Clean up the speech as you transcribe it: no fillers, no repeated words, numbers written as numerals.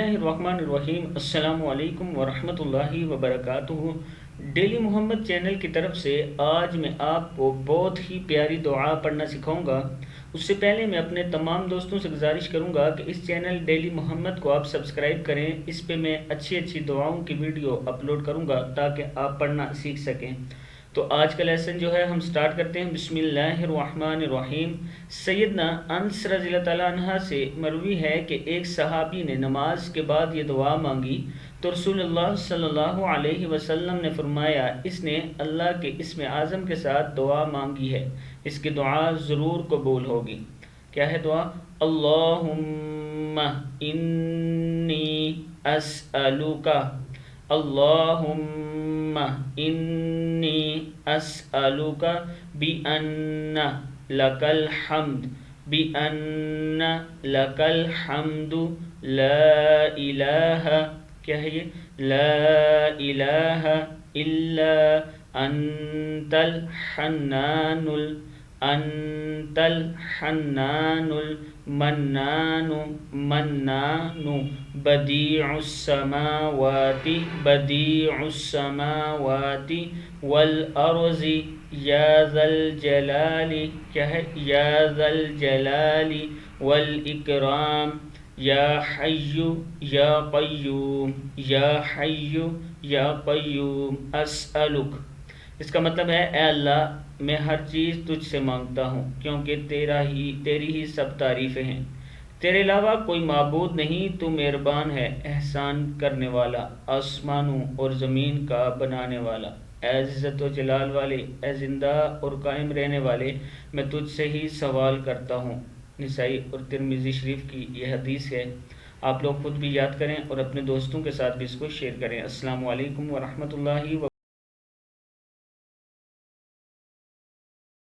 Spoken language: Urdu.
الرحمن السلام علیکم ورحمۃ اللہ وبرکاتہ۔ ڈیلی محمد چینل کی طرف سے آج میں آپ کو بہت ہی پیاری دعا پڑھنا سکھاؤں گا۔ اس سے پہلے میں اپنے تمام دوستوں سے گزارش کروں گا کہ اس چینل ڈیلی محمد کو آپ سبسکرائب کریں۔ اس پہ میں اچھی دعاؤں کی ویڈیو اپلوڈ کروں گا تاکہ آپ پڑھنا سیکھ سکیں۔ تو آج کا لیسن جو ہے ہم سٹارٹ کرتے ہیں۔ بسم اللہ الرحمن الرحیم۔ سیدنا انس رضی اللہ تعالیٰ عنہ سے مروی ہے کہ ایک صحابی نے نماز کے بعد یہ دعا مانگی تو رسول اللہ صلی اللہ علیہ وسلم نے فرمایا اس نے اللہ کے اسم اعظم کے ساتھ دعا مانگی ہے، اس کی دعا ضرور قبول ہوگی۔ کیا ہے دعا؟ اللہم انی اسألوک، اللہم انی اسألوک بأن لک الحمد، بأن لک الحمد لا الہ، کیا ہے یہ؟ لا الہ الا انت الحنان انت الحنان المنان منان بدیع السماوات بدیع السماوات والارض یا ذا الجلال، کیا ہے؟ یا ذا الجلال والاکرام یا حی یا قیوم، یا حی یا قیوم اسألک۔ اس کا مطلب ہے اے اللہ میں ہر چیز تجھ سے مانگتا ہوں کیونکہ تیری ہی سب تعریفیں ہیں، تیرے علاوہ کوئی معبود نہیں، تو مہربان ہے، احسان کرنے والا، آسمانوں اور زمین کا بنانے والا، اے عزت و جلال والے، اے زندہ اور قائم رہنے والے، میں تجھ سے ہی سوال کرتا ہوں۔ نسائی اور ترمذی شریف کی یہ حدیث ہے۔ آپ لوگ خود بھی یاد کریں اور اپنے دوستوں کے ساتھ بھی اس کو شیئر کریں۔ السلام علیکم ورحمۃ اللہ وبرکاتہ۔